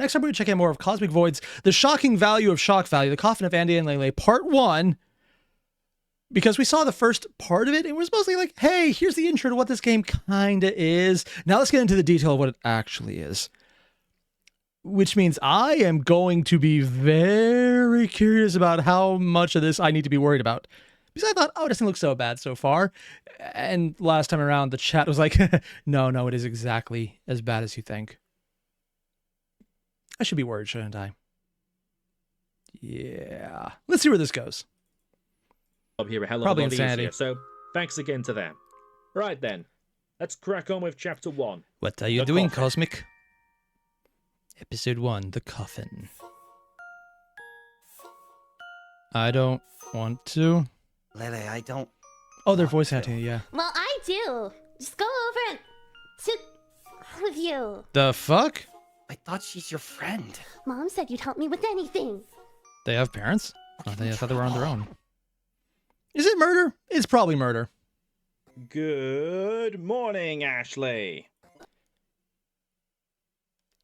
Next time we're going to check out more of QosmicVoid's The Shocking Value of Shock Value, The Coffin of Andy and Leyley, Part 1. Because we saw the first part of it, it was mostly like, hey, here's the intro to what this game kinda is. Now let's get into the detail of what it actually is. Which means I am going to be very curious about how much of this I need to be worried about. Because I thought, oh, it doesn't look so bad so far. And last time around, the chat was like, no, it is exactly as bad as you think. I should be worried, shouldn't I? Yeah. Let's see where this goes. Here a hell of Probably a lot insanity. easier, so thanks again to them. Right then, let's crack on with Chapter 1. What are you The doing, Coffin. Cosmic? Episode 1, The Coffin. I don't want to. Leyley, I don't... Oh, they're voice acting, yeah. Well, I do. Just go over and sit with you. The fuck? I thought she's your friend. Mom said you'd help me with anything. They have parents? Oh, I thought they were on their own. Is it murder? It's probably murder. Good morning, Ashley.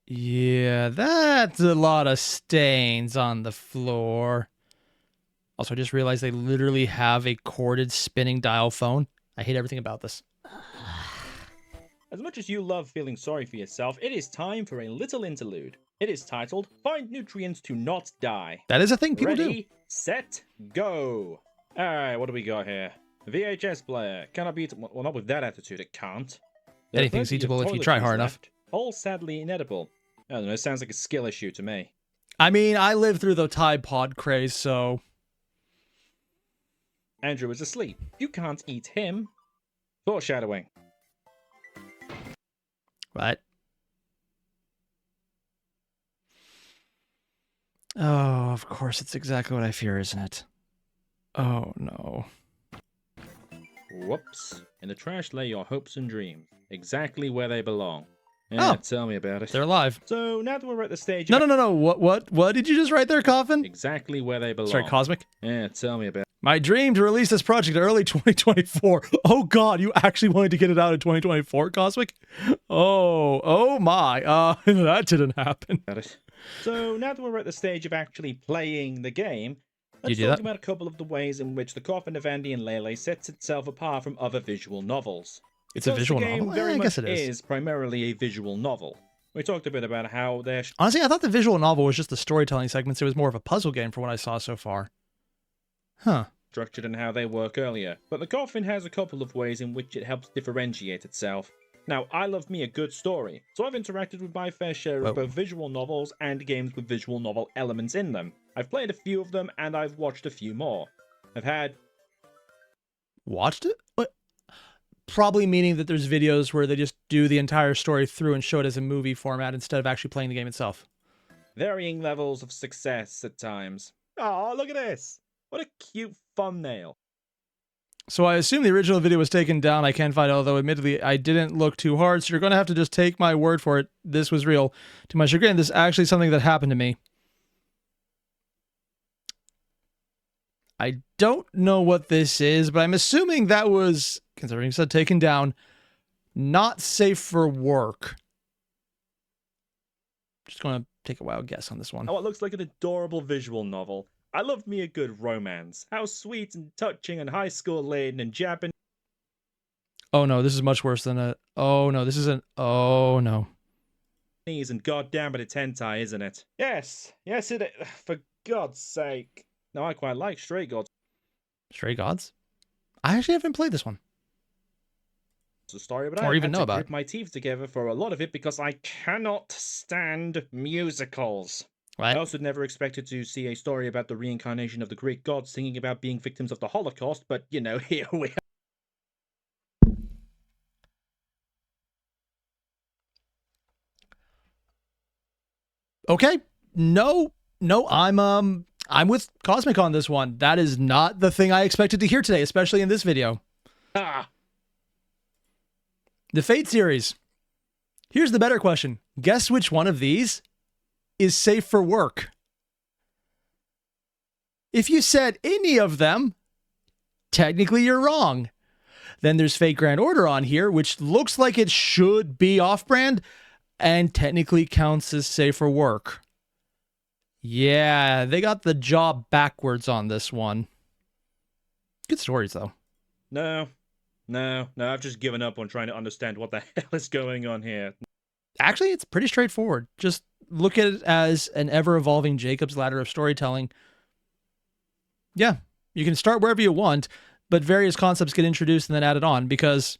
Yeah, that's a lot of stains on the floor. Also, I just realized they literally have a corded spinning dial phone. I hate everything about this. As much as you love feeling sorry for yourself, it is time for a little interlude. It is titled, Find Nutrients to Not Die. That is a thing people do. Ready, set, go. Alright, what do we got here? VHS player. Cannot be... Well, not with that attitude, it can't. There are Anything's plenty of eatable if you try toiletries hard enough. left, all sadly inedible. I don't know, it sounds like a skill issue to me. I mean, I lived through the Tide Pod craze, so... Andrew is asleep. You can't eat him. Foreshadowing. Right. Oh, of course, it's exactly what I fear, isn't it? Oh, no. Whoops. In the trash lay your hopes and dreams. Exactly where they belong. Yeah, Oh. tell me about it. They're alive. So now that we're at the stage... No. What did you just write there, Coffin? Exactly where they belong. Sorry, Cosmic. Yeah, tell me about it. My dream to release this project early 2024. Oh God, you actually wanted to get it out in 2024, Cosmic? Oh my. That didn't happen. So now that we're at the stage of actually playing the game, let's do talk that? about a couple of the ways in which the Coffin of Andy and Leyley sets itself apart from other visual novels. It's a Because visual the game novel? very I much guess it is. primarily a visual novel. We talked a bit about how they're Honestly, I thought the visual novel was just the storytelling segments. It was more of a puzzle game from what I saw so far. Huh. structured and how they work earlier, but the Coffin has a couple of ways in which it helps differentiate itself. Now, I love me a good story, so I've interacted with my fair share of both visual novels and games with visual novel elements in them. I've played a few of them, and I've watched a few more. I've had... Watched it? What? Probably meaning that there's videos where they just do the entire story through and show it as a movie format instead of actually playing the game itself. varying levels of success at times. Oh, look at this! What a cute thumbnail. So I assume the original video was taken down. I can't find it, although admittedly I didn't look too hard, so you're going to have to just take my word for it. This was real. To my chagrin, this is actually something that happened to me. I don't know what this is, but I'm assuming that was, considering it said taken down, not safe for work. Just going to take a wild guess on this one. Oh, it looks like an adorable visual novel. I love me a good romance. How sweet and touching and high school laden and Japanese. Oh no, this is much worse than a... Oh no, this isn't... Oh no. And goddamn it, it's hentai, isn't it? Yes, yes it is. For God's sake. No, I quite like Stray Gods. Stray Gods? I actually haven't played this one. It's a story, but Or I even had know to about grip it. my teeth together for a lot of it because I cannot stand musicals. Right? I also never expected to see a story about the reincarnation of the Greek gods singing about being victims of the Holocaust, but, you know, here we are. Okay. No, I'm with Cosmic on this one. That is not the thing I expected to hear today, especially in this video. Ah, The Fate series. Here's the better question. Guess which one of these is safe for work? If you said any of them, technically you're wrong. Then there's Fate Grand Order on here, which looks like it should be off-brand. and technically counts as safe for work. Yeah, they got the job backwards on this one. Good stories, though. No, I've just given up on trying to understand what the hell is going on here. Actually, it's pretty straightforward. Just look at it as an ever-evolving Jacob's ladder of storytelling. Yeah, you can start wherever you want, but various concepts get introduced and then added on because,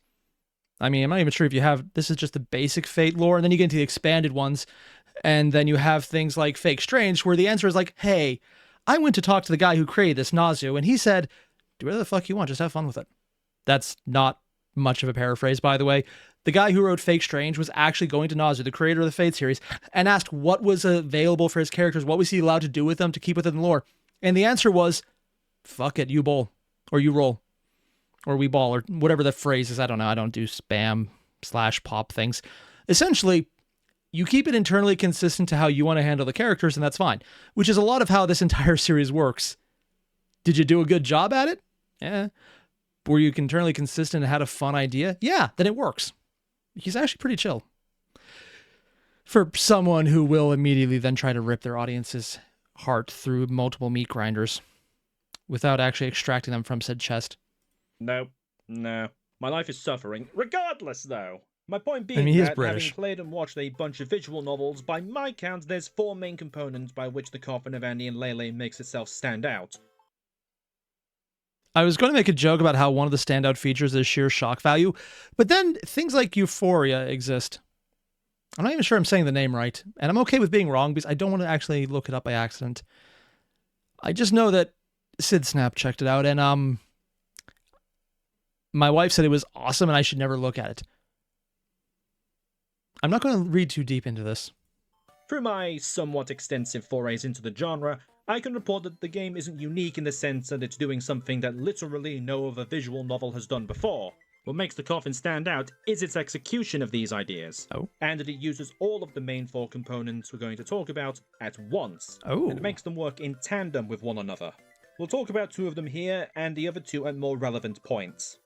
I mean, I'm not even sure if you have, this is just the basic Fate lore, and then you get into the expanded ones, and then you have things like Fake Strange, where the answer is like, hey, I went to talk to the guy who created this, Nazu, and he said, do whatever the fuck you want, just have fun with it. That's not much of a paraphrase, by the way. The guy who wrote Fake Strange was actually going to Nazu, the creator of the Fate series, and asked what was available for his characters, what was he allowed to do with them to keep within the lore. And the answer was, fuck it, you bowl, or you roll, or we ball, or whatever the phrase is. I don't know. I don't do spam/pop things. Essentially, you keep it internally consistent to how you want to handle the characters, and that's fine, which is a lot of how this entire series works. Did you do a good job at it? Yeah. Were you internally consistent and had a fun idea? Yeah, then it works. He's actually pretty chill. For someone who will immediately then try to rip their audience's heart through multiple meat grinders without actually extracting them from said chest. No. My life is suffering. Regardless, though. My point being he is that, British. having played and watched a bunch of visual novels, by my count, there's 4 main components by which the Coffin of Andy and Leyley makes itself stand out. I was going to make a joke about how one of the standout features is sheer shock value, but then things like Euphoria exist. I'm not even sure I'm saying the name right, and I'm okay with being wrong because I don't want to actually look it up by accident. I just know that Sid Snap checked it out, and my wife said it was awesome and I should never look at it. I'm not going to read too deep into this. Through my somewhat extensive forays into the genre, I can report that the game isn't unique in the sense that it's doing something that literally no other visual novel has done before. What makes the Coffin stand out is its execution of these ideas, and that it uses all of the main 4 components we're going to talk about at once, and it makes them work in tandem with one another. We'll talk about 2 of them here, and the other 2 at more relevant points.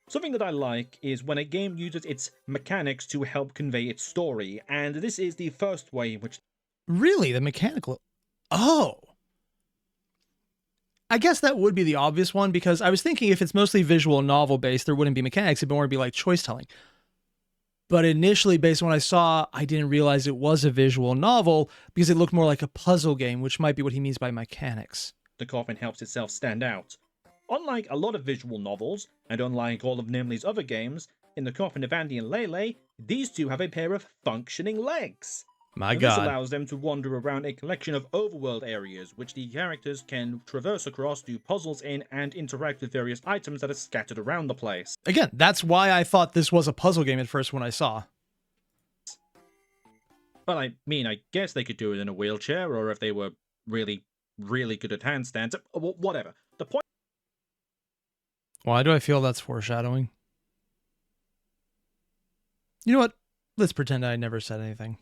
Something that I like is when a game uses its mechanics to help convey its story, and this is the first way in which... Really? The mechanical... Oh! I guess that would be the obvious one, because I was thinking if it's mostly visual novel based, there wouldn't be mechanics, it'd more be like choice telling. But initially, based on what I saw, I didn't realize it was a visual novel, because it looked more like a puzzle game, which might be what he means by mechanics. The Coffin helps itself stand out. Unlike a lot of visual novels, and unlike all of Nimley's other games, in the Coffin of Andy and Leyley, these 2 have a pair of functioning legs. My God. This allows them to wander around a collection of overworld areas, which the characters can traverse across, do puzzles in, and interact with various items that are scattered around the place. Again, that's why I thought this was a puzzle game at first when I saw. Well, I mean, I guess they could do it in a wheelchair, or if they were really, really good at handstands, whatever. The point... Why do I feel that's foreshadowing? You know what? Let's pretend I never said anything.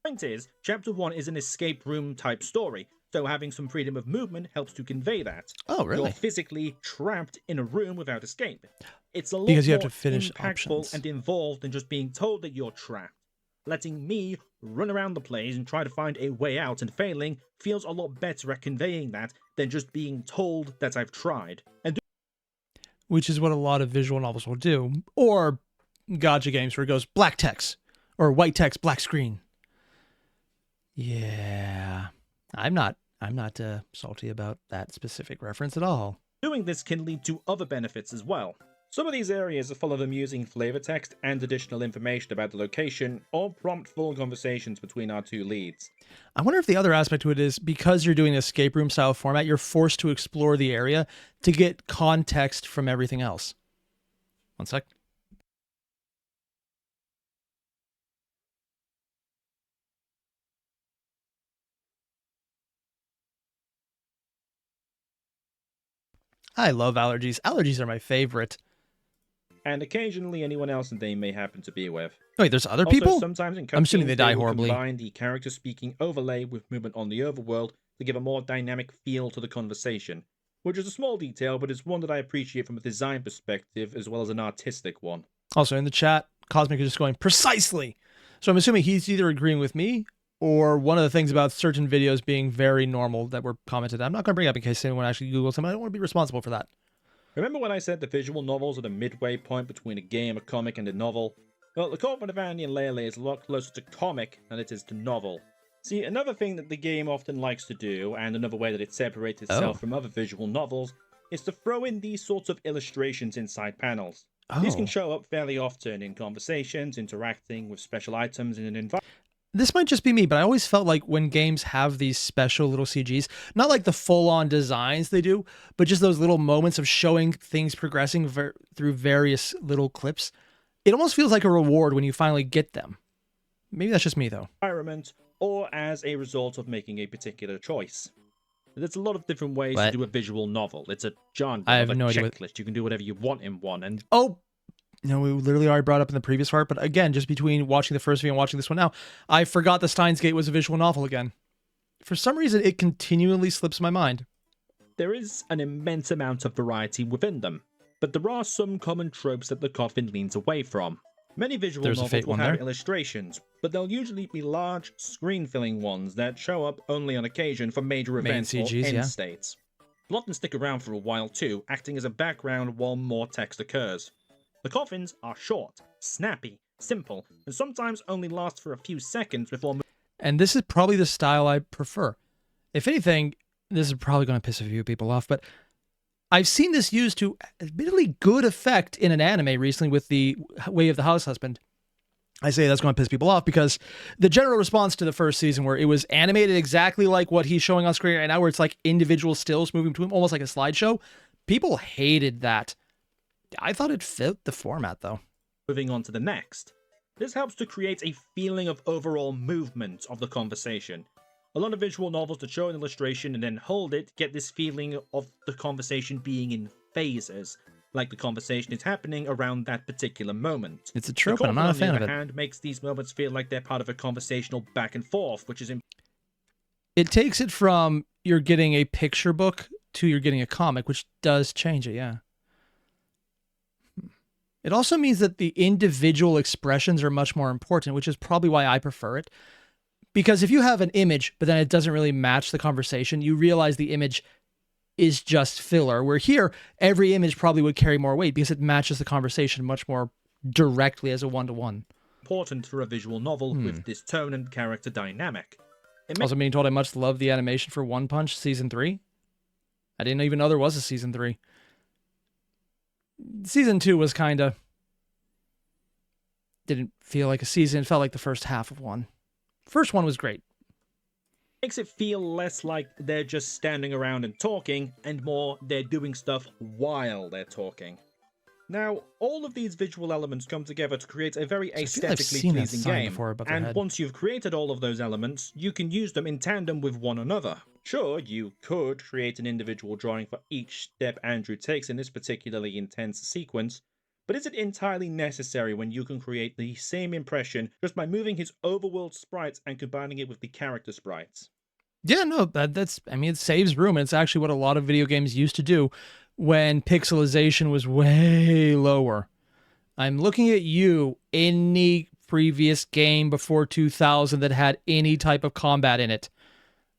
Point is, Chapter 1 is an escape room type story, so having some freedom of movement helps to convey that. Oh, really? You're physically trapped in a room without escape. It's a lot Because you have more to finish impactful options. and involved than just being told that you're trapped. Letting me run around the place and try to find a way out and failing feels a lot better at conveying that than just being told that I've tried. And Which is what a lot of visual novels will do. Or gacha games where it goes black text. Or white text, black screen. Yeah. I'm not salty about that specific reference at all. doing this can lead to other benefits as well. Some of these areas are full of amusing flavor text and additional information about the location, or prompt full conversations between our 2 leads. I wonder if the other aspect to it is because you're doing an escape room style format, you're forced to explore the area to get context from everything else. One sec. I love allergies. Allergies are my favorite. And occasionally anyone else that they may happen to be with. Wait, there's other Also, people? sometimes in I'm assuming cutscenes, they die will horribly. Combine the character speaking overlay with movement on the overworld to give a more dynamic feel to the conversation, which is a small detail, but it's one that I appreciate from a design perspective as well as an artistic one. Also in the chat, Cosmic is just going, precisely! So I'm assuming he's either agreeing with me or one of the things about certain videos being very normal that were commented. I'm not going to bring up in case anyone actually Googles them. I don't want to be responsible for that. Remember when I said the visual novels are the midway point between a game, a comic, and a novel? Well, the Coffin of Andy and Leyley is a lot closer to comic than it is to novel. See, another thing that the game often likes to do, and another way that it separates itself from other visual novels, is to throw in these sorts of illustrations inside panels. These can show up fairly often in conversations, interacting with special items in an environment. This might just be me, but I always felt like when games have these special little CGs, not like the full-on designs they do, but just those little moments of showing things progressing through various little clips, it almost feels like a reward when you finally get them. Maybe that's just me, though. Environment, or as a result of making a particular choice. There's a lot of different ways to do a visual novel. It's a genre, I have a no idea checklist. You can do whatever you want in one. And no, we literally already brought up in the previous part, but again, just between watching the first video and watching this one now, I forgot the Steins Gate was a visual novel again. For some reason, it continually slips my mind. There is an immense amount of variety within them, but there are some common tropes that the Coffin leans away from. Many visual novels will have illustrations, but they'll usually be large, screen-filling ones that show up only on occasion for major events or end states. They'll often stick around for a while too, acting as a background while more text occurs. The Coffins are short, snappy, simple, and sometimes only last for a few seconds before moving. And this is probably the style I prefer. If anything, this is probably going to piss a few people off, but I've seen this used to admittedly good effect in an anime recently with the Way of the House Husband. I say that's going to piss people off because the general response to the first season where it was animated exactly like what he's showing on screen right now, where it's like individual stills moving between, almost like a slideshow, people hated that. I thought it fit the format, though. Moving on to the next. This helps to create a feeling of overall movement of the conversation. A lot of visual novels that show an illustration and then hold it get this feeling of the conversation being in phases, like the conversation is happening around that particular moment. It's a trope, and I'm not a fan of it. On the other hand, makes these moments feel like they're part of a conversational back and forth, which is it takes it from you're getting a picture book to you're getting a comic, which does change it, yeah. It also means that the individual expressions are much more important, which is probably why I prefer it. Because if you have an image, but then it doesn't really match the conversation, you realize the image is just filler. Where here, every image probably would carry more weight because it matches the conversation much more directly as a one-to-one. Important for a visual novel with this tone and character dynamic. Also being told I much love the animation for One Punch Season 3. I didn't even know there was a Season 3. Season 2 was kind of... didn't feel like a season. It felt like the first half of one. First one was great. Makes it feel less like they're just standing around and talking, and more they're doing stuff while they're talking. Now, all of these visual elements come together to create a very aesthetically pleasing game, and once you've created all of those elements, you can use them in tandem with one another. Sure, you could create an individual drawing for each step Andrew takes in this particularly intense sequence, but is it entirely necessary when you can create the same impression just by moving his overworld sprites and combining it with the character sprites? Yeah, no, that's, I mean, it saves room, and it's actually what a lot of video games used to do when pixelization was way lower. I'm looking at you, any previous game before 2000 that had any type of combat in it.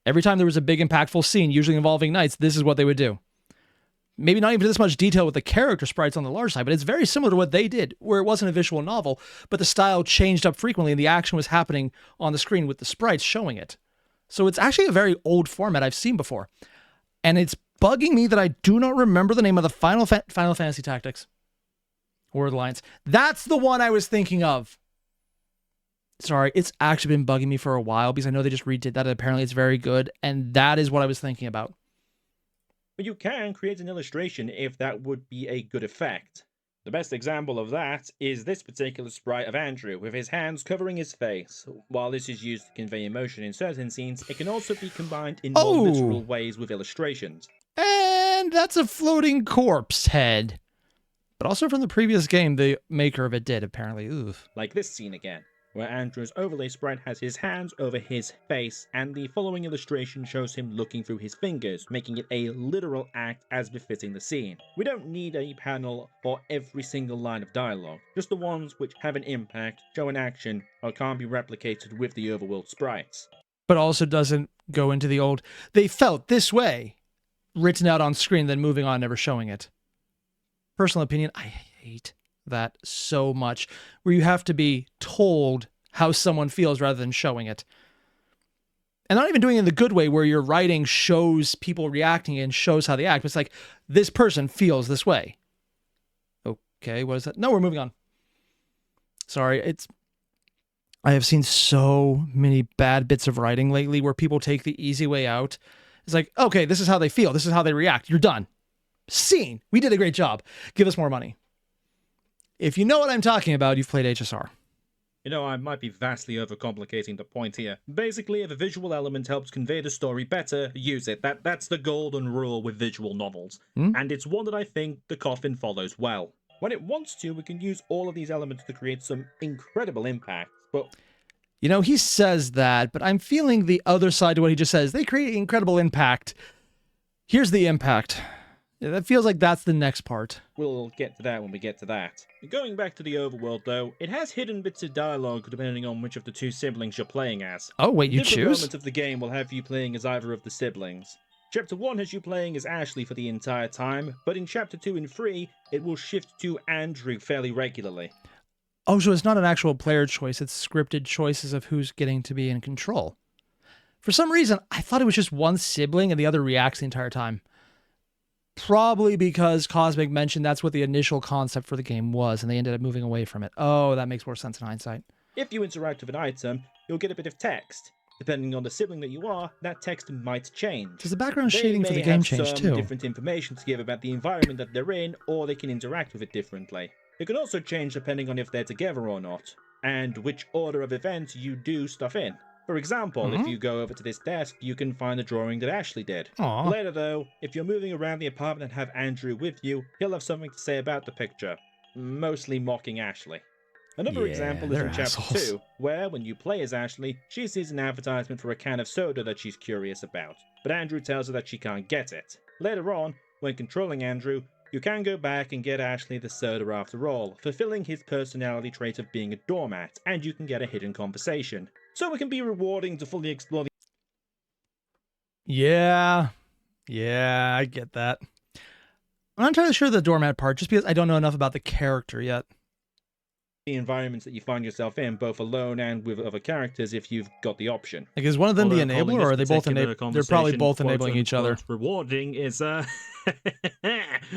Every time there was a big impactful scene, usually involving knights, this is what they would do. Maybe not even this much detail with the character sprites on the large side, but it's very similar to what they did, where it wasn't a visual novel, but the style changed up frequently and the action was happening on the screen with the sprites showing it. So it's actually a very old format I've seen before. And it's bugging me that I do not remember the name of the Final Fantasy Tactics. Word Alliance. That's the one I was thinking of. Sorry, it's actually been bugging me for a while because I know they just redid that and apparently it's very good. And that is what I was thinking about. But you can create an illustration if that would be a good effect. The best example of that is this particular sprite of Andrew, with his hands covering his face. While this is used to convey emotion in certain scenes, it can also be combined in more literal ways with illustrations. And that's a floating corpse head. But also from the previous game, the maker of it did, apparently. Oof. Like this scene again. where Andrew's overlay sprite has his hands over his face, and the following illustration shows him looking through his fingers, making it a literal act as befitting the scene. We don't need a panel for every single line of dialogue, just the ones which have an impact, show an action, or can't be replicated with the overworld sprites. But also doesn't go into the old, they felt this way, written out on screen, then moving on, never showing it. Personal opinion, I hate that so much, where you have to be told how someone feels rather than showing it. And not even doing it in the good way where your writing shows people reacting and shows how they act. It's like, this person feels this way. Okay, what is that? No, we're moving on. Sorry, I have seen so many bad bits of writing lately where people take the easy way out. It's like, okay, this is how they feel. This is how they react. You're done. Scene. We did a great job. Give us more money. If you know what I'm talking about, you've played HSR. You know, I might be vastly overcomplicating the point here. Basically, if a visual element helps convey the story better, use it. That's the golden rule with visual novels. And it's one that I think the Coffin follows well. When it wants to, we can use all of these elements to create some incredible impact, but... You know, he says that, but I'm feeling the other side to what he just says. They create incredible impact. Here's the impact. Yeah, that feels like that's the next part. We'll get to that when we get to that. Going back to the overworld, though, it has hidden bits of dialogue depending on which of the two siblings you're playing as. Oh, wait, you Different choose? moments of the game will have you playing as either of the siblings. Chapter 1 has you playing as Ashley for the entire time, but in Chapter 2 and 3, it will shift to Andrew fairly regularly. Oh, so it's not an actual player choice, it's scripted choices of who's getting to be in control. For some reason, I thought it was just one sibling and the other reacts the entire time. Probably because Cosmic mentioned that's what the initial concept for the game was, and they ended up moving away from it. Oh, that makes more sense in hindsight. If you interact with an item, you'll get a bit of text. Depending on the sibling that you are, that text might change. Does the background shading for the game change too? Different information to give about the environment that they're in, or they can interact with it differently. It can also change depending on if they're together or not, and which order of events you do stuff in. For example, if you go over to this desk, you can find the drawing that Ashley did. Aww. Later though, if you're moving around the apartment and have Andrew with you, he'll have something to say about the picture. Mostly mocking Ashley. Another example is in Chapter 2, where, when you play as Ashley, she sees an advertisement for a can of soda that she's curious about, but Andrew tells her that she can't get it. Later on, when controlling Andrew, you can go back and get Ashley the soda after all, fulfilling his personality trait of being a doormat, and you can get a hidden conversation. So it can be rewarding to fully explore the... Yeah, I get that. I'm not entirely sure the doormat part, just because I don't know enough about the character yet. The environments that you find yourself in, both alone and with other characters, if you've got the option. Like, is one of them the enabler, or are they both enabling? They're probably both enabling each other. Rewarding is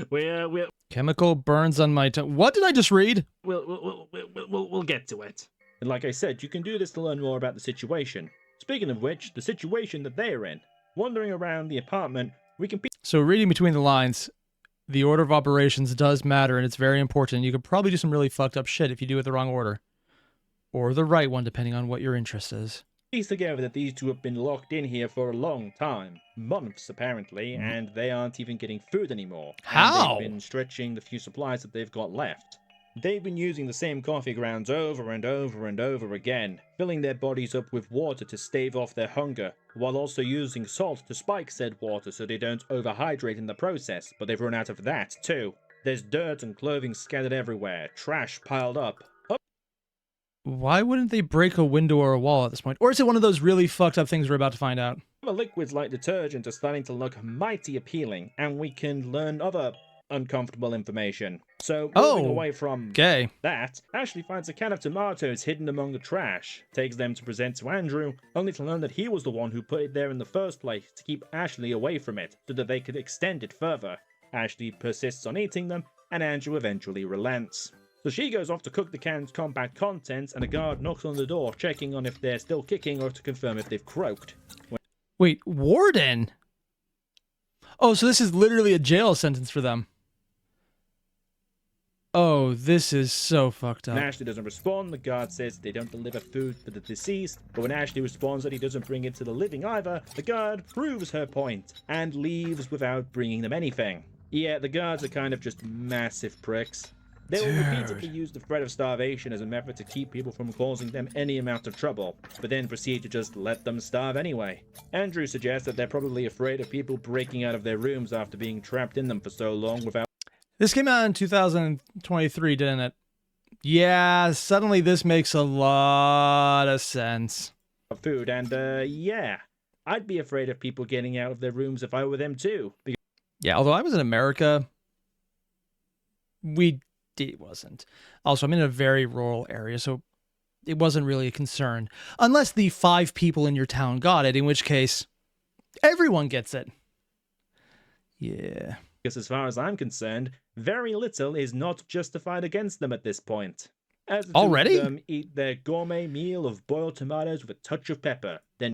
we're chemical burns on my tongue. What did I just read? We'll get to it. And like I said, you can do this to learn more about the situation. Speaking of which, the situation that they're in. Wandering around the apartment, we can... So reading between the lines, the order of operations does matter, and it's very important. You could probably do some really fucked up shit if you do it the wrong order. Or the right one, depending on what your interest is. Piece together that these two have been locked in here for a long time. Months, apparently, and they aren't even getting food anymore. How? And they've been stretching the few supplies that they've got left. They've been using the same coffee grounds over and over and over again, filling their bodies up with water to stave off their hunger, while also using salt to spike said water so they don't overhydrate in the process, but they've run out of that too. There's dirt and clothing scattered everywhere, trash piled up. Why wouldn't they break a window or a wall at this point? Or is it one of those really fucked up things we're about to find out? Other liquids like detergent are starting to look mighty appealing, and we can learn other uncomfortable information. So, moving away from that, Ashley finds a can of tomatoes hidden among the trash, takes them to present to Andrew, only to learn that he was the one who put it there in the first place to keep Ashley away from it, so that they could extend it further. Ashley persists on eating them, and Andrew eventually relents. So she goes off to cook the can's compact contents, and a guard knocks on the door, checking on if they're still kicking or to confirm if they've croaked. Wait, Warden? Oh, so this is literally a jail sentence for them. Oh, this is so fucked up. When Ashley doesn't respond, the guard says they don't deliver food for the deceased, but when Ashley responds that he doesn't bring it to the living either, the guard proves her point, and leaves without bringing them anything. Yeah, the guards are kind of just massive pricks. They will repeatedly use the threat of starvation as a method to keep people from causing them any amount of trouble, but then proceed to just let them starve anyway. Andrew suggests that they're probably afraid of people breaking out of their rooms after being trapped in them for so long without... This came out in 2023, didn't it? Yeah, suddenly this makes a lot of sense. food, and yeah, I'd be afraid of people getting out of their rooms if I were them too. Yeah, although I was in America, it wasn't. Also, I'm in a very rural area, so it wasn't really a concern. Unless the 5 people in your town got it, in which case, everyone gets it. Yeah. Because as far as I'm concerned, very little is not justified against them at this point. As the two Already? of them eat their gourmet meal of boiled tomatoes with a touch of pepper, then...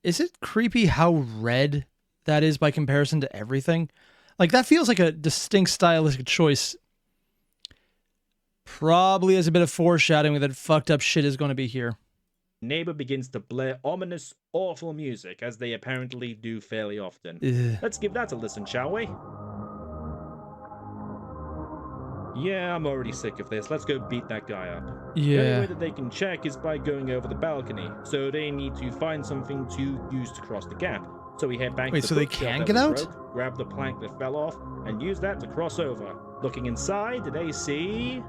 Is it creepy how red that is by comparison to everything? Like, that feels like a distinct stylistic choice. Probably as a bit of foreshadowing that fucked up shit is going to be here. Neighbor begins to blare ominous, awful music, as they apparently do fairly often. Ugh. Let's give that a listen, shall we? Yeah, I'm already sick of this. Let's go beat that guy up. The only Yeah. way that they can check is by going over the balcony, so they need to find something to use to cross the gap. So we head back Wait, to the so they bookshelf can that get we out? broke, grab the plank that fell off, and use that to cross over. Looking inside, they see...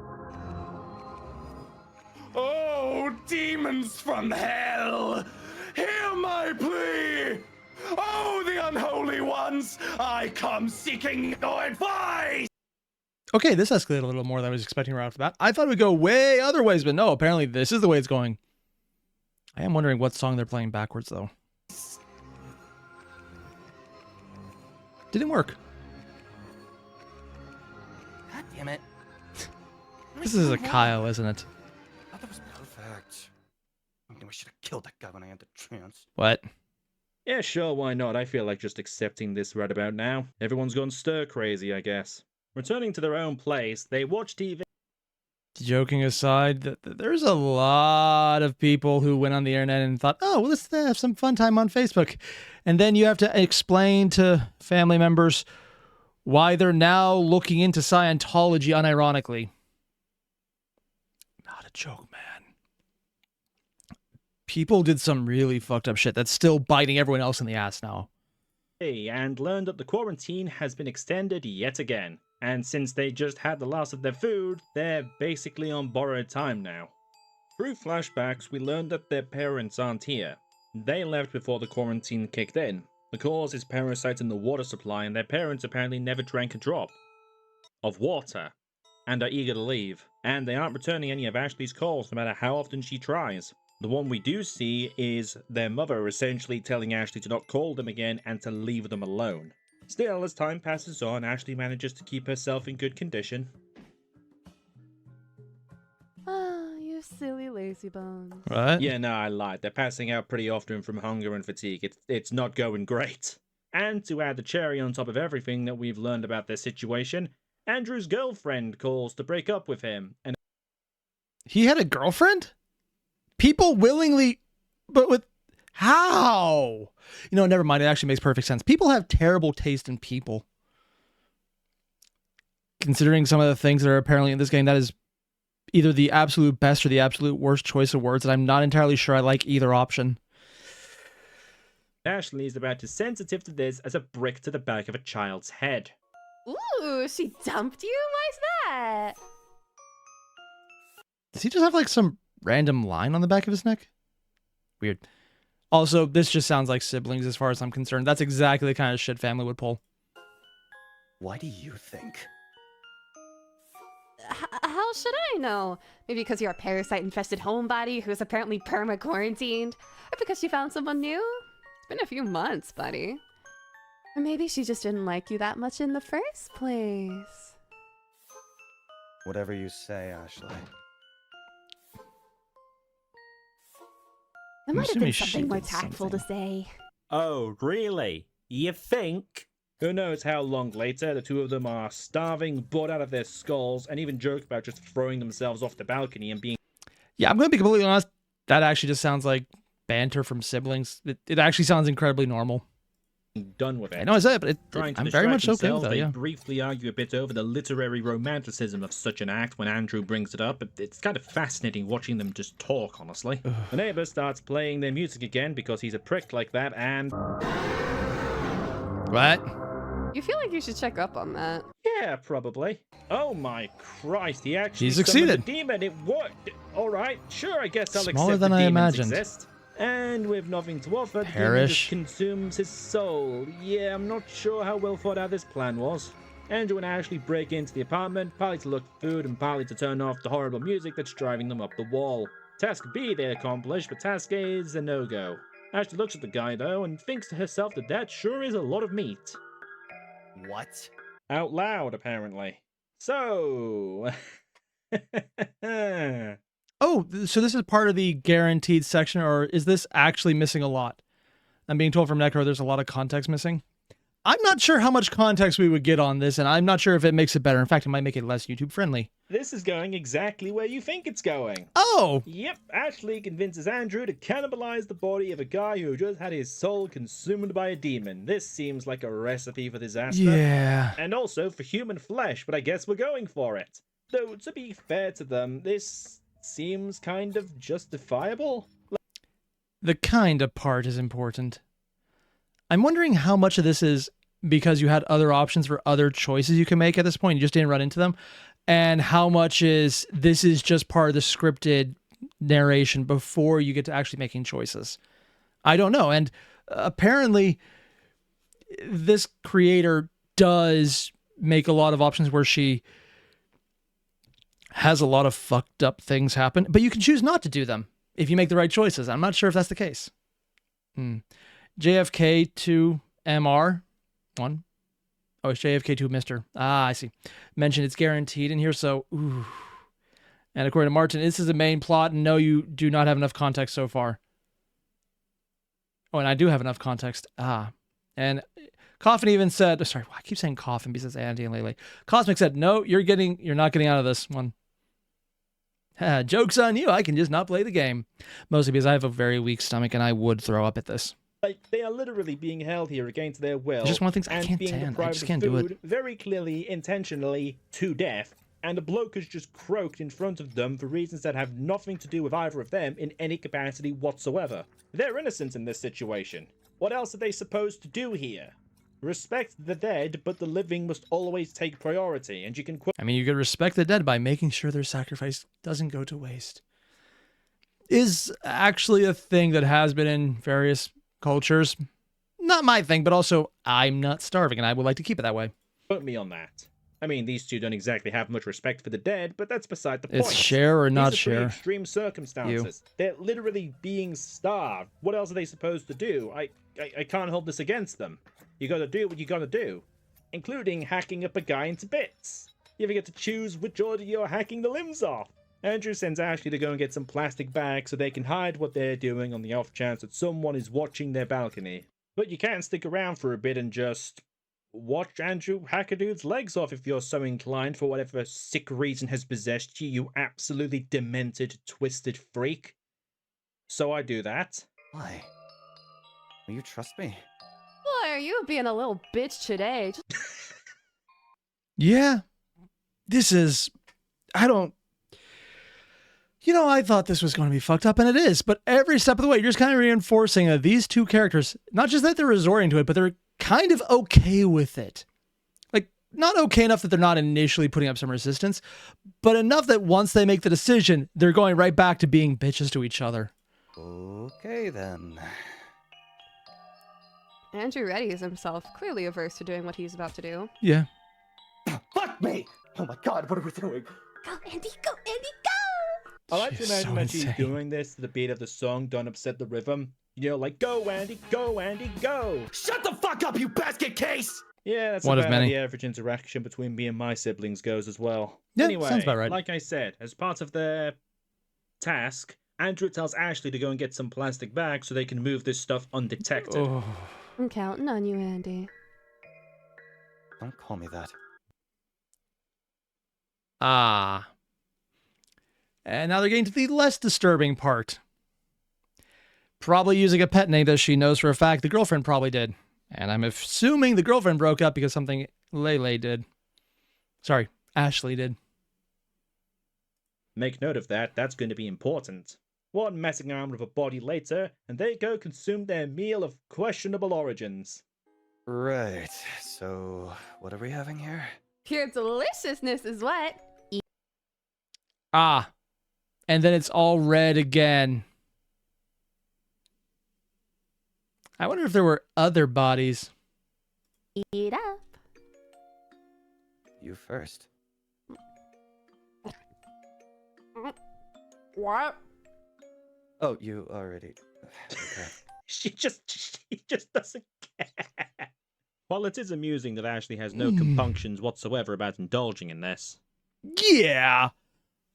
Oh, demons from hell! Hear my plea! Oh, the unholy ones! I come seeking your advice! Okay, this escalated a little more than I was expecting right off the bat. I thought it would go way other ways, but no, apparently this is the way it's going. I am wondering what song they're playing backwards, though. Didn't work. God damn it. This is a Kyle, isn't it? I thought that was perfect. I knew I should have killed that guy when I had the chance. What? Yeah, sure, why not? I feel like just accepting this right about now. Everyone's gone stir-crazy, I guess. Returning to their own place, they watch TV. Joking aside, there's a lot of people who went on the internet and thought, oh, well, let's have some fun time on Facebook. And then you have to explain to family members why they're now looking into Scientology unironically. Not a joke, man. People did some really fucked up shit that's still biting everyone else in the ass now. And learned that the quarantine has been extended yet again. And since they just had the last of their food, they're basically on borrowed time now. Through flashbacks, we learned that their parents aren't here. They left before the quarantine kicked in. The cause is parasites in the water supply, and their parents apparently never drank a drop of water, and are eager to leave. And they aren't returning any of Ashley's calls, no matter how often she tries. The one we do see is their mother essentially telling Ashley to not call them again and to leave them alone. Still, as time passes on, Ashley manages to keep herself in good condition. Ah, you silly lazy bones. What? Yeah, no, I lied. They're passing out pretty often from hunger and fatigue. It's not going great. And to add the cherry on top of everything that we've learned about their situation, Andrew's girlfriend calls to break up with him. And He had a girlfriend? People willingly, but with how? You know, never mind. It actually makes perfect sense. People have terrible taste in people. Considering some of the things that are apparently in this game, that is either the absolute best or the absolute worst choice of words, and I'm not entirely sure I like either option. Ashley is about as sensitive to this as a brick to the back of a child's head. Ooh, she dumped you? Why's that? Does he just have like some random line on the back of his neck? Weird. Also, this just sounds like siblings as far as I'm concerned. That's exactly the kind of shit family would pull. Why do you think? How should I know? Maybe because you're a parasite-infested homebody who's apparently perma-quarantined? Or because she found someone new? It's been a few months, buddy. Or maybe she just didn't like you that much in the first place. Whatever you say, Ashley. There might have assuming been she something more did tactful to say. Oh, really? You think? Who knows how long later, the two of them are starving, bored out of their skulls, and even joke about just throwing themselves off the balcony and being... Yeah, I'm going to be completely honest. That actually just sounds like banter from siblings. It actually sounds incredibly normal. done with it. I know I said it, but Trying to I'm very distract much okay with themselves, that, they yeah. briefly argue a bit over the literary romanticism of such an act when Andrew brings it up. It's kind of fascinating watching them just talk, honestly. The neighbor starts playing their music again because he's a prick like that, and... What? You feel like you should check up on that. yeah, probably. Oh my Christ, he actually He summoned succeeded. a demon. It worked. Alright, sure, I guess I'll Smaller accept than the I demons imagined. exist. And with nothing to offer, the demon Perish. just consumes his soul. Yeah, I'm not sure how well thought out this plan was. Andrew and Ashley break into the apartment, partly to look for food and partly to turn off the horrible music that's driving them up the wall. Task B they accomplish, but Task A is a no-go. Ashley looks at the guy though and thinks to herself that that sure is a lot of meat. What? Out loud, apparently. So... Oh, so this is part of the guaranteed section, or is this actually missing a lot? I'm being told from Necro there's a lot of context missing. I'm not sure how much context we would get on this, and I'm not sure if it makes it better. In fact, it might make it less YouTube friendly. This is going exactly where you think it's going. Oh! Yep, Ashley convinces Andrew to cannibalize the body of a guy who just had his soul consumed by a demon. This seems like a recipe for disaster. Yeah. And also for human flesh, but I guess we're going for it. Though, to be fair to them, this seems kind of justifiable. The kind of part is important. I'm wondering how much of this is because you had other options for other choices you can make at this point, you just didn't run into them, and how much is this is just part of the scripted narration before you get to actually making choices. I don't know, and apparently this creator does make a lot of options where she has a lot of fucked up things happen, but you can choose not to do them if you make the right choices. I'm not sure if that's the case. JFK2MR1. Oh, it's JFK2 Mr. Ah, I see. Mentioned it's guaranteed in here, so ooh. And according to Martin, this is the main plot, and no, you do not have enough context so far. Oh, and I do have enough context. Ah. And Coffin even said, sorry, I keep saying Coffin because it's Andy and Leyley. Cosmic said, no, you're not getting out of this one. Joke's on you. I can just not play the game. Mostly because I have a very weak stomach and I would throw up at this. Like, they are literally being held here against their will. It's just one of the things I and can't being stand. I deprived just of can't do it. food, very clearly, intentionally, to death. And a bloke has just croaked in front of them for reasons that have nothing to do with either of them in any capacity whatsoever. They're innocent in this situation. What else are they supposed to do here? Respect the dead, but the living must always take priority, and you can quote... I mean, you could respect the dead by making sure their sacrifice doesn't go to waste. Is actually a thing that has been in various cultures. Not my thing, but also I'm not starving, and I would like to keep it that way. Quote me on that. I mean, these two don't exactly have much respect for the dead, but that's beside the point. It's share or not These are pretty share. extreme circumstances. They're literally being starved. What else are they supposed to do? I can't hold this against them. You gotta do what you gotta do, including hacking up a guy into bits. You ever get to choose which order you're hacking the limbs off? Andrew sends Ashley to go and get some plastic bags so they can hide what they're doing on the off chance that someone is watching their balcony. But you can't stick around for a bit and just watch Andrew hack a dude's legs off if you're so inclined for whatever sick reason has possessed you, you absolutely demented, twisted freak. So I do that. Why? Will you trust me? Boy, are you being a little bitch today. Yeah. This is... I thought this was going to be fucked up, and it is. But every step of the way, you're just kind of reinforcing that these two characters, not just that they're resorting to it, but they're kind of okay with it. Like, not okay enough that they're not initially putting up some resistance, but enough that once they make the decision, they're going right back to being bitches to each other. Okay, then. Andrew readies himself, clearly averse to doing what he's about to do. Yeah. Fuck me! Oh my god, what are we doing? Go, Andy, go, Andy, go! I like to She's imagine so that she's insane. doing this to the beat of the song, don't upset the rhythm. You know, like, go Andy, go Andy, go! Shut the fuck up, you basket case! Yeah, that's One of about how many. the average interaction between me and my siblings goes as well. Yeah, anyway, sounds about right. like I said, as part of their task, Andrew tells Ashley to go and get some plastic bags so they can move this stuff undetected. Oh. I'm counting on you, Andy. Don't call me that. Ah. And now they're getting to the less disturbing part. Probably using a pet name that she knows for a fact the girlfriend probably did. And I'm assuming the girlfriend broke up because something Leyley did. Sorry, Ashley did. Make note of that, that's going to be important. One messing around with a body later, and they go consume their meal of questionable origins. Right. So, what are we having here? Pure deliciousness is what? Ah. And then it's all red again. I wonder if there were other bodies. Eat up. You first. What? Oh, you already. Okay. She just doesn't care. While it is amusing that Ashley has no compunctions whatsoever about indulging in this. Yeah.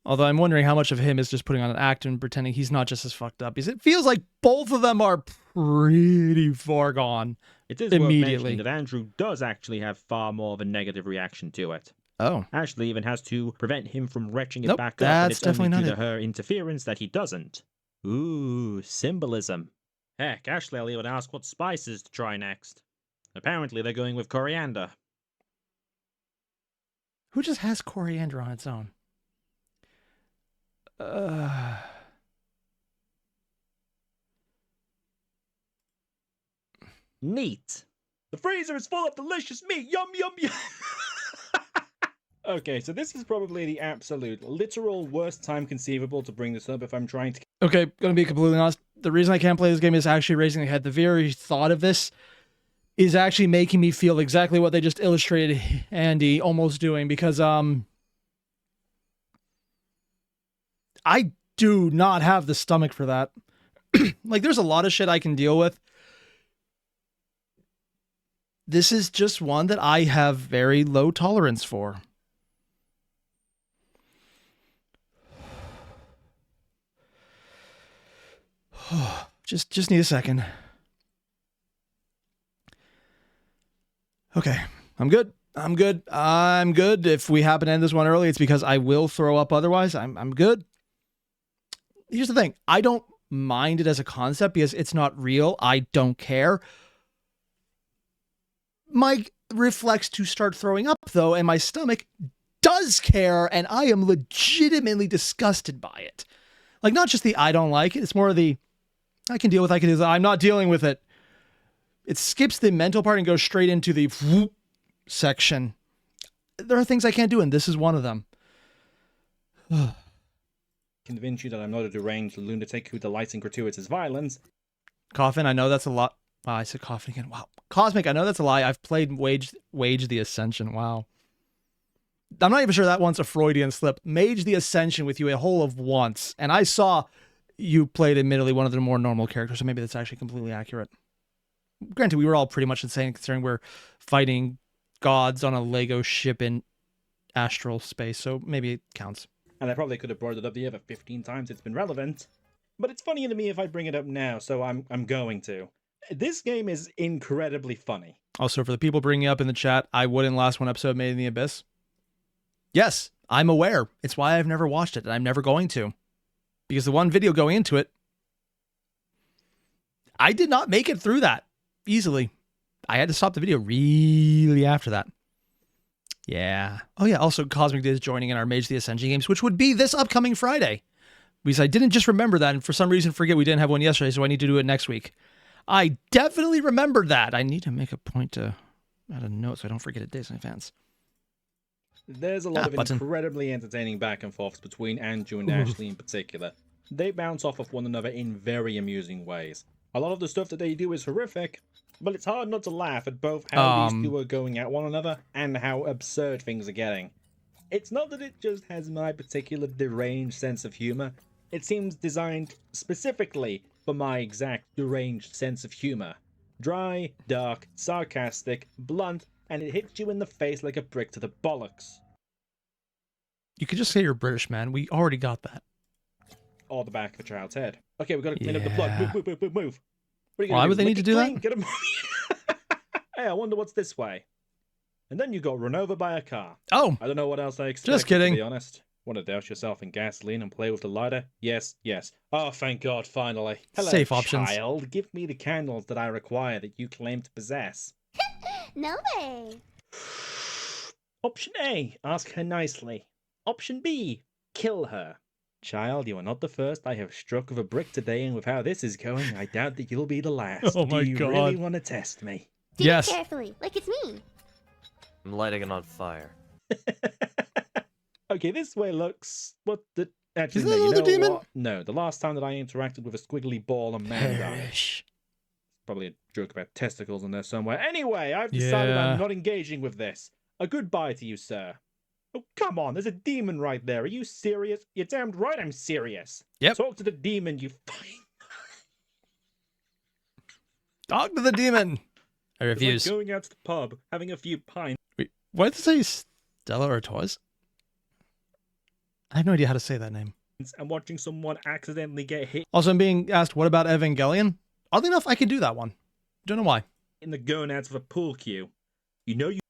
Although I'm wondering how much of him is just putting on an act and pretending he's not just as fucked up. Because it feels like both of them are pretty far gone. It is worth mentioning that Andrew does actually have far more of a negative reaction to it. Oh. Ashley even has to prevent him from retching it Nope, back up, that's and it's definitely only not due it. to her interference that he doesn't. Ooh, symbolism. Heck, Ashley will even ask what spices to try next. Apparently they're going with coriander. Who just has coriander on its own? Neat. The freezer is full of delicious meat. Yum, yum, yum. Okay, so this is probably the absolute, literal worst time conceivable to bring this up if I'm trying to... Okay, gonna be completely honest. The reason I can't play this game is actually raising the head. The very thought of this is actually making me feel exactly what they just illustrated Andy almost doing, because I do not have the stomach for that. Like, there's a lot of shit I can deal with. This is just one that I have very low tolerance for. Just need a second. Okay, I'm good. I'm good. If we happen to end this one early, it's because I will throw up otherwise. I'm good. Here's the thing. I don't mind it as a concept because it's not real. I don't care. My reflex to start throwing up, though, and my stomach does care, and I am legitimately disgusted by it. Like, not just the I don't like it, it's more of the I can deal with it, I'm not dealing with it. It skips the mental part and goes straight into the whoop section. There are things I can't do, and this is one of them. Convince you that I'm not a deranged lunatic who delights in gratuitous violence. Coffin, I know that's a lot. Wow, I said Coffin again. Wow. Cosmic, I know that's a lie. I've played Wage the Ascension. Wow. I'm not even sure that one's a Freudian slip. Mage the Ascension with you a whole of once. And I saw you played, admittedly, one of the more normal characters, so maybe that's actually completely accurate. Granted, we were all pretty much insane considering we're fighting gods on a Lego ship in astral space, so maybe it counts. And I probably could have brought it up the other 15 times it's been relevant. But it's funny to me if I bring it up now, so I'm going to. This game is incredibly funny. Also, for the people bringing up in the chat, I would in last one episode Made in the Abyss. Yes, I'm aware. It's why I've never watched it, and I'm never going to. Because the one video going into it, I did not make it through that easily. I had to stop the video really after that. Yeah. Oh yeah, also Cosmic is joining in our Mage the Ascension games, which would be this upcoming Friday. Because I didn't just remember that, and for some reason forget we didn't have one yesterday, so I need to do it next week. I definitely remembered that. I need to make a point to add a note so I don't forget it days in advance. There's a lot of incredibly entertaining back and forths between Andrew and Ashley in particular. They bounce off of one another in very amusing ways. A lot of the stuff that they do is horrific, but it's hard not to laugh at both how these two are going at one another and how absurd things are getting. It's not that it just has my particular deranged sense of humor. It seems designed specifically for my exact deranged sense of humor. Dry, dark, sarcastic, blunt, and it hits you in the face like a brick to the bollocks. You could just say you're British, man. We already got that. Or the back of a child's head. Okay, we've got to clean up the blood. Move. What are you Why do? would they need to do clean? that? Get 'em. Hey, I wonder what's this way. And then you got run over by a car. Oh, I don't know what else I expected, just kidding. to be honest. Want to douse yourself in gasoline and play with the lighter? Yes, yes. Oh, thank God, finally. Hello, Safe options. child. Give me the candles that I require that you claim to possess. No way. Option A, ask her nicely. Option B, kill her. Child, you are not the first I have struck with a brick today, and with how this is going, I doubt that you'll be the last. Oh my Do you God. really want to test me? Do Yes. it carefully, like it's me. I'm lighting it on fire. Okay, this way looks... What the... Actually, Isn't no, that you another know demon? what? No, the last time that I interacted with a squiggly ball, a man died. Perish. Probably a joke about testicles in there somewhere. Anyway, I've decided Yeah. I'm not engaging with this. A goodbye to you, sir. Oh, come on, there's a demon right there. Are you serious? You're damned right I'm serious. Yep. Talk to the demon, you fucking... Talk to the demon. I It's like refuse. going out to the pub, having a few pints, Wait, why did it say Stella or Toys? I have no idea how to say that name. and watching someone accidentally get hit Also, I'm being asked, what about Evangelion? Oddly enough, I can do that one. Don't know why. in the gonads of a pool cue. You know you...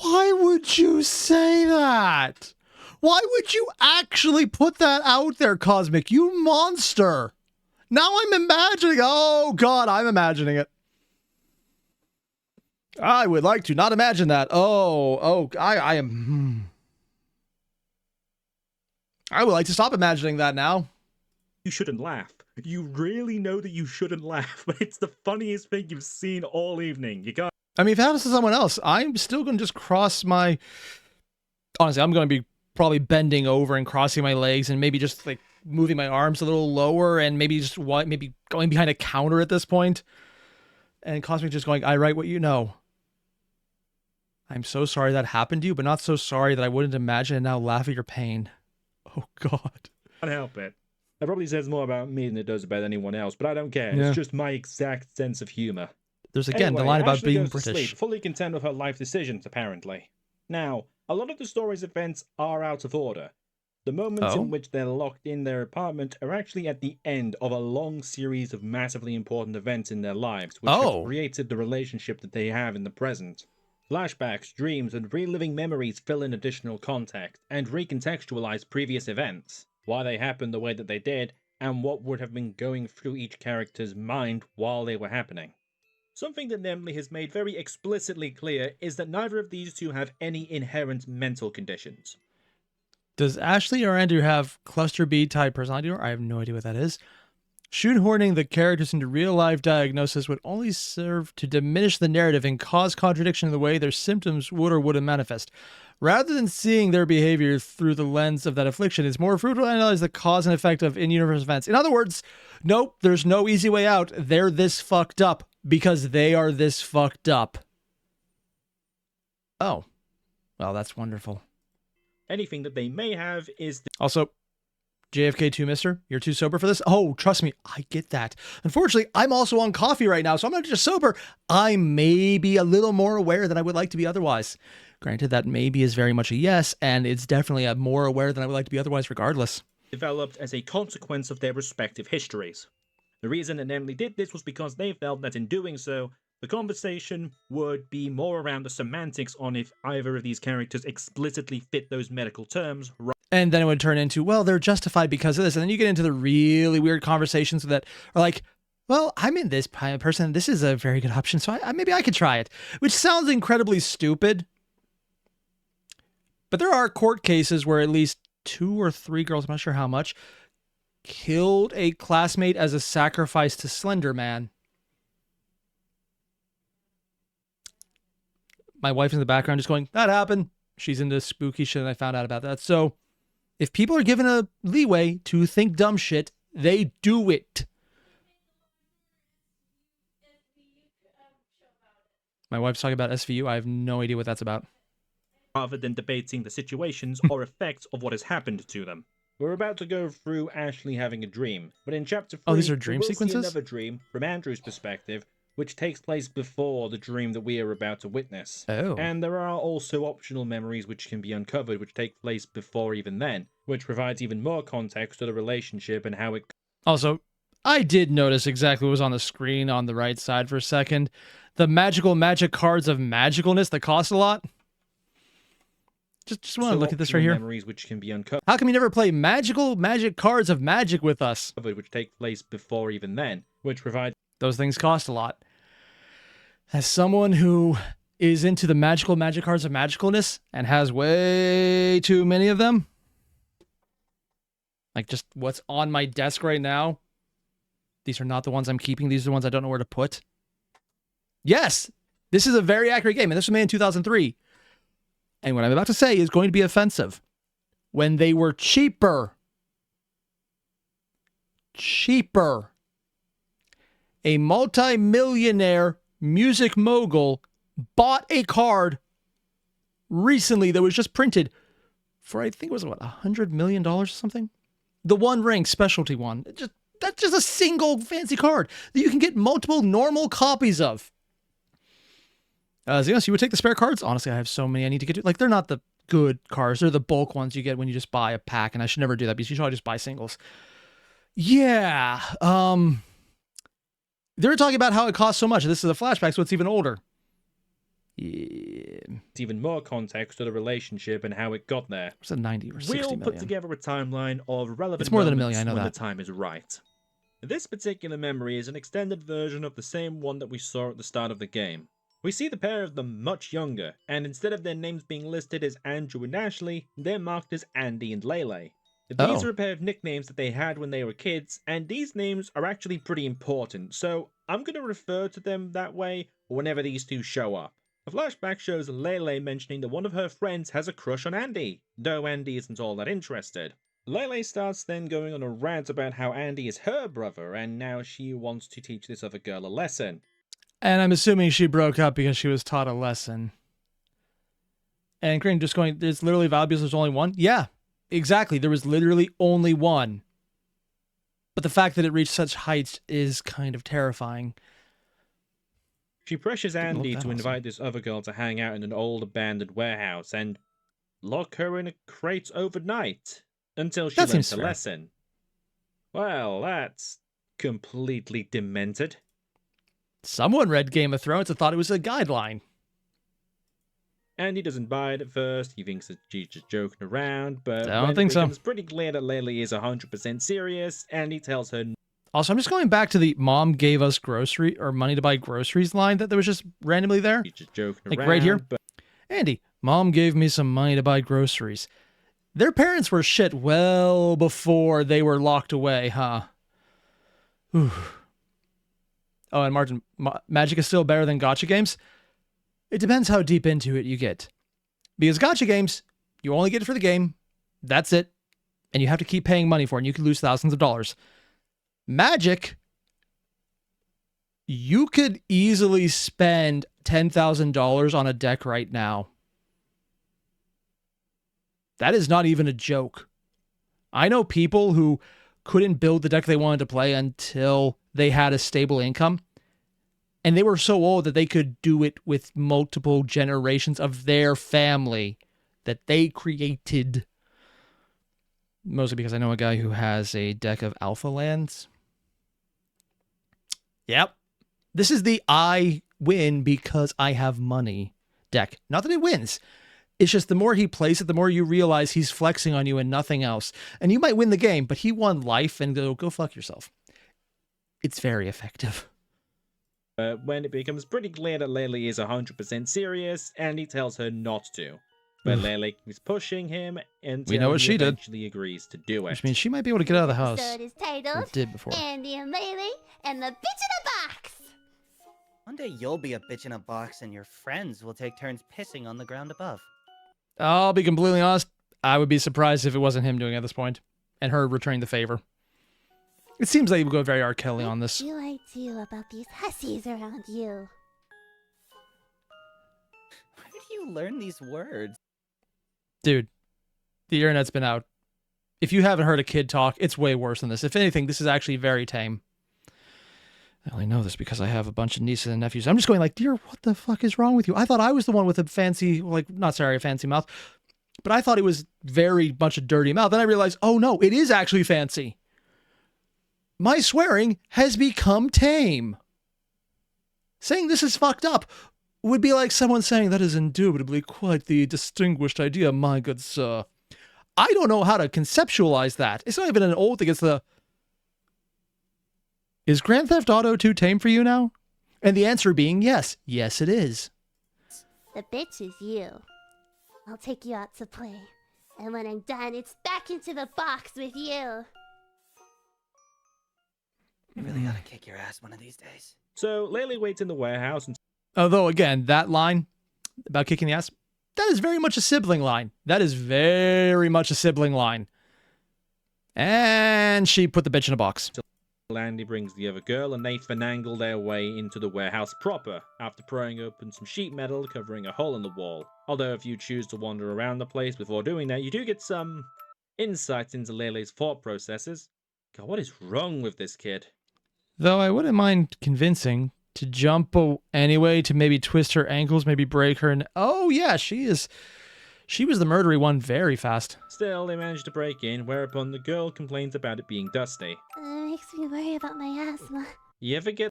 Why would you say that? Why would you actually put that out there, Cosmic? You monster. Now I'm imagining. Oh, God, I'm imagining it. I would like to not imagine that. I am. I would like to stop imagining that now. You shouldn't laugh. You really know that you shouldn't laugh, but it's the funniest thing you've seen all evening. You got... I mean, if it happens to someone else, I'm still going to just cross my... Honestly, I'm going to be probably bending over and crossing my legs and maybe just like moving my arms a little lower and maybe just maybe going behind a counter at this point. And Cosmic just going, I write what you know. I'm so sorry that happened to you, but not so sorry that I wouldn't imagine and now laugh at your pain. Oh, God. Can't help it. That probably says more about me than it does about anyone else, but I don't care. Yeah. It's just my exact sense of humor. There's again the Anyway, line about Ashley being goes to British. sleep, fully content with her life decisions, apparently. Now, a lot of the story's events are out of order. The moments Oh? in which they're locked in their apartment are actually at the end of a long series of massively important events in their lives, which Oh. have created the relationship that they have in the present. Flashbacks, dreams, and reliving memories fill in additional context and recontextualize previous events, why they happened the way that they did, and what would have been going through each character's mind while they were happening. Something that Nemley has made very explicitly clear is that neither of these two have any inherent mental conditions. Does Ashley or Andrew have cluster B type personality disorder? I have no idea what that is. Shoehorning the characters into real-life diagnosis would only serve to diminish the narrative and cause contradiction in the way their symptoms would or wouldn't manifest. Rather than seeing their behavior through the lens of that affliction, it's more fruitful to analyze the cause and effect of in-universe events. In other words, nope, there's no easy way out. They're this fucked up because they are this fucked up. Oh. Well, that's wonderful. Anything that they may have is Also, JFK2 mister, you're too sober for this? Oh, trust me, I get that. Unfortunately, I'm also on coffee right now, so I'm not just sober. I may be a little more aware than I would like to be otherwise. Granted, that maybe is very much a yes, and it's definitely a more aware than I would like to be otherwise regardless. developed as a consequence of their respective histories. The reason that Emily did this was because they felt that in doing so, the conversation would be more around the semantics on if either of these characters explicitly fit those medical terms. And then it would turn into, well, they're justified because of this. And then you get into the really weird conversations that are like, well, I'm in this person. This is a very good option, so maybe I could try it. Which sounds incredibly stupid. But there are court cases where at least 2 or 3 girls, I'm not sure how much, killed a classmate as a sacrifice to Slender Man. My wife in the background just going, that happened. She's into spooky shit, and I found out about that. So if people are given a leeway to think dumb shit, they do it. My wife's talking about SVU. I have no idea what that's about. Rather than debating the situations or effects of what has happened to them. We're about to go through Ashley having a dream, but in chapter 3, Oh, these are dream we will sequences? see another dream from Andrew's perspective, which takes place before the dream that we are about to witness. Oh. And there are also optional memories which can be uncovered, which take place before even then, which provides even more context to the relationship and how it... Also, I did notice exactly what was on the screen on the right side for a second. The magic cards of magicalness that cost a lot. Just want to look at this right here. Memories which can be uncovered, How come you never play magic cards of magic with us? which take place before even then, which provide Those things cost a lot. As someone who is into the magic cards of magicalness and has way too many of them, like just what's on my desk right now, these are not the ones I'm keeping. These are the ones I don't know where to put. Yes, this is a very accurate game, and this was made in 2003. And what I'm about to say is going to be offensive. When they were cheaper, a multi-millionaire music mogul bought a card recently that was just printed for, I think it was, what, $100 million or something? The One Ring specialty one. That's just a single fancy card that you can get multiple normal copies of. So yes, you would take the spare cards? Honestly, I have so many I need to get to. Like, they're not the good cards. They're the bulk ones you get when you just buy a pack, and I should never do that because you should just buy singles. Yeah. They were talking about how it costs so much. This is a flashback, so it's even older. Yeah. even more context to the relationship and how it got there. It's a 90 or 60 We'll million. put together a timeline of relevant It's more than a moments million, I know when that. the time is right. This particular memory is an extended version of the same one that we saw at the start of the game. We see the pair of them much younger, and instead of their names being listed as Andrew and Ashley, they're marked as Andy and Leyley. These are a pair of nicknames that they had when they were kids, and these names are actually pretty important, so I'm going to refer to them that way whenever these two show up. The flashback shows Leyley mentioning that one of her friends has a crush on Andy, though Andy isn't all that interested. Leyley starts then going on a rant about how Andy is her brother, and now she wants to teach this other girl a lesson. And I'm assuming she broke up because she was taught a lesson. And Green just going, there's literally valid because there's only one? Yeah, exactly. There was literally only one. But the fact that it reached such heights is kind of terrifying. She pressures Andy that to invite this other girl to hang out in an old abandoned warehouse and lock her in a crate overnight until she learns a lesson. Well, that's completely demented. Someone read Game of Thrones and thought it was a guideline. Andy doesn't buy it at first. He thinks that she's just joking around, but I don't when think it so. becomes pretty clear that Leyley is 100% serious, Andy tells her Also, I'm just going back to the mom gave us grocery or money to buy groceries line that was just randomly there. she's just joking Like around. right here. But Andy, mom gave me some money to buy groceries. Their parents were shit well before they were locked away, huh? Whew. Oh, and Martin, Magic is still better than gacha games? It depends how deep into it you get. Because gacha games, you only get it for the game. That's it. And you have to keep paying money for it, and you could lose thousands of dollars. Magic, you could easily spend $10,000 on a deck right now. That is not even a joke. I know people who couldn't build the deck they wanted to play until they had a stable income. And they were so old that they could do it with multiple generations of their family that they created. Mostly because I know a guy who has a deck of Alpha Lands. Yep. This is the I win because I have money deck. Not that it wins. It's just the more he plays it, the more you realize he's flexing on you and nothing else. And you might win the game, but he won life and go fuck yourself. It's very effective. when it becomes pretty clear that Leyley is 100% serious, Andy tells her not to. But Leyley keeps pushing him until We know what he she did. eventually agrees to do it. Which means she might be able to get out of the house. Episode is Or titled did before. Andy and Leyley and the Bitch in a Box. One day you'll be a bitch in a box and your friends will take turns pissing on the ground above. I'll be completely honest. I would be surprised if it wasn't him doing it at this point. And her returning the favor. It seems like he would go very R. Kelly on this. What do I do about these hussies around you? Where did you learn these words? Dude, the internet's been out. If you haven't heard a kid talk, it's way worse than this. If anything, this is actually very tame. I only know this because I have a bunch of nieces and nephews. I'm just going like, dear, what the fuck is wrong with you? I thought I was the one with a fancy, a fancy mouth. But I thought it was very much a dirty mouth. Then I realized, oh no, it is actually fancy. My swearing has become tame. Saying this is fucked up would be like someone saying, that is indubitably quite the distinguished idea, my good sir. I don't know how to conceptualize that. It's not even an old thing. It's the... Is Grand Theft Auto 2 tame for you now? And the answer being yes. Yes, it is. The bitch is you. I'll take you out to play. And when I'm done, it's back into the box with you. You really gotta kick your ass one of these days. So Leyley waits in the warehouse and Although, again, that line about kicking the ass, that is very much a sibling line. That is very much a sibling line. And she put the bitch in a box. Andy brings the other girl and they finagle their way into the warehouse proper, after prying open some sheet metal covering a hole in the wall. Although if you choose to wander around the place before doing that, you do get some insights into Leyley's thought processes. God, what is wrong with this kid? Though I wouldn't mind convincing to jump anyway, to maybe twist her ankles, maybe break her. And oh yeah, she was the murdery one very fast. Still, they manage to break in, whereupon the girl complains about it being dusty. Makes me worry about my asthma. You ever get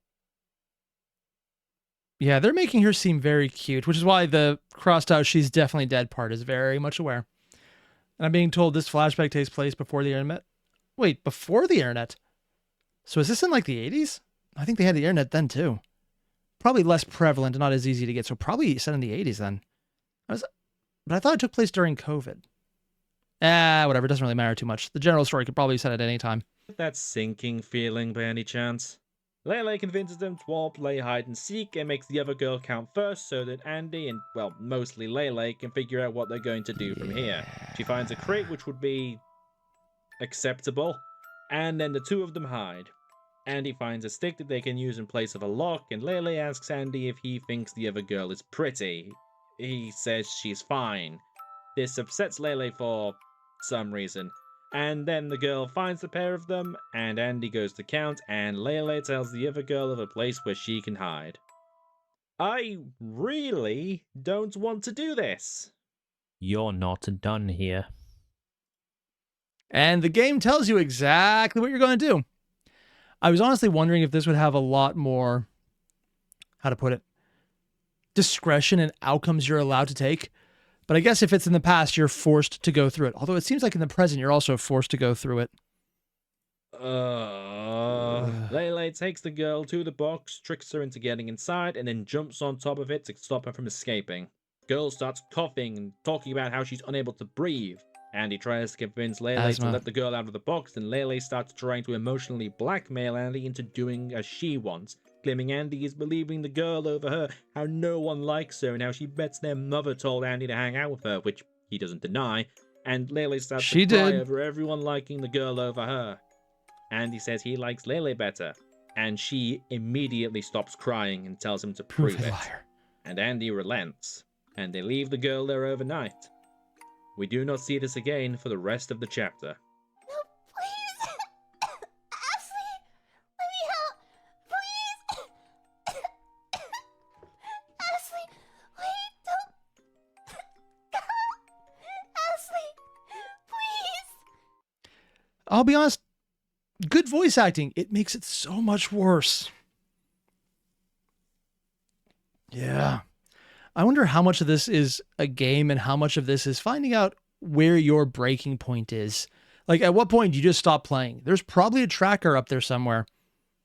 Yeah, they're making her seem very cute, which is why the crossed out she's definitely dead part is very much aware. And I'm being told this flashback takes place before the internet. Wait, before the internet? So is this in like the 80s? I think they had the internet then too. Probably less prevalent and not as easy to get, so probably set in the 80s then. But I thought it took place during COVID. Whatever, it doesn't really matter too much. The general story could probably be set at any time. that sinking feeling by any chance? Leyley convinces them to all play hide and seek and makes the other girl count first so that Andy and, well, mostly Leyley can figure out what they're going to do from here. She finds a crate which would be acceptable, and then the two of them hide. Andy finds a stick that they can use in place of a lock, and Leyley asks Andy if he thinks the other girl is pretty. He says she's fine. This upsets Leyley for some reason. And then the girl finds the pair of them, and Andy goes to count, and Leyley tells the other girl of a place where she can hide. I really don't want to do this. You're not done here. And the game tells you exactly what you're going to do. I was honestly wondering if this would have a lot more, how to put it, discretion and outcomes you're allowed to take. But I guess if it's in the past, you're forced to go through it. Although it seems like in the present, you're also forced to go through it. Leyley takes the girl to the box, tricks her into getting inside, and then jumps on top of it to stop her from escaping. Girl starts coughing and talking about how she's unable to breathe. Andy tries to convince Leyley to let the girl out of the box, and Leyley starts trying to emotionally blackmail Andy into doing as she wants, claiming Andy is believing the girl over her, how no one likes her, and how she bets their mother told Andy to hang out with her, which he doesn't deny, and Leyley starts to cry over everyone liking the girl over her. Andy says he likes Leyley better, and she immediately stops crying and tells him to prove it. Liar. And Andy relents, and they leave the girl there overnight. We do not see this again for the rest of the chapter. No, please! Ashley! Let me help! Please! Ashley! Wait! Don't... Go! Ashley! Please! I'll be honest, good voice acting. It makes it so much worse. Yeah. I wonder how much of this is a game and how much of this is finding out where your breaking point is. Like, at what point do you just stop playing? There's probably a tracker up there somewhere.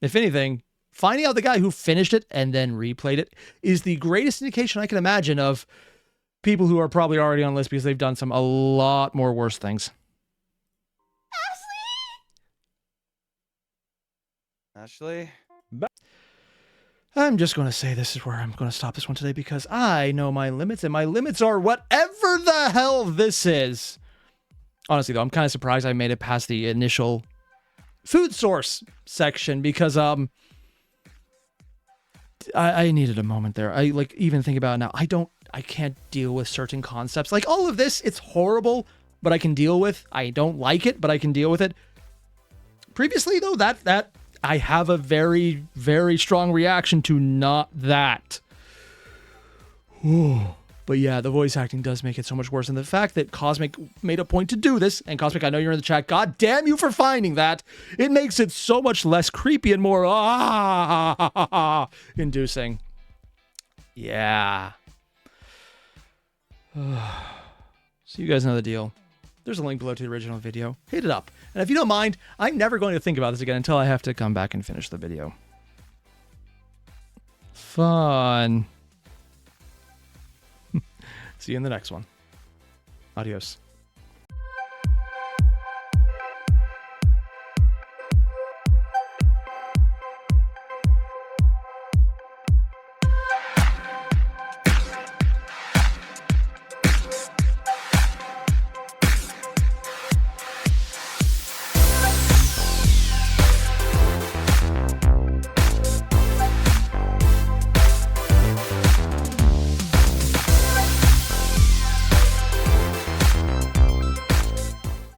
If anything, finding out the guy who finished it and then replayed it is the greatest indication I can imagine of people who are probably already on the list because they've done a lot more worse things. Ashley? I'm just going to say this is where I'm going to stop this one today because I know my limits, and my limits are whatever the hell this is. Honestly, though, I'm kind of surprised I made it past the initial food source section because I needed a moment there. I even think about it now. I can't deal with certain concepts. Like all of this, it's horrible, but I can deal with. I don't like it, but I can deal with it. Previously, though, that I have a very, very strong reaction to not that. Ooh. But yeah, the voice acting does make it so much worse. And the fact that Cosmic made a point to do this, and Cosmic, I know you're in the chat, god damn you for finding that, it makes it so much less creepy and more inducing. Yeah. So you guys know the deal. There's a link below to the original video. Hit it up. And if you don't mind, I'm never going to think about this again until I have to come back and finish the video. Fun. See you in the next one. Adios.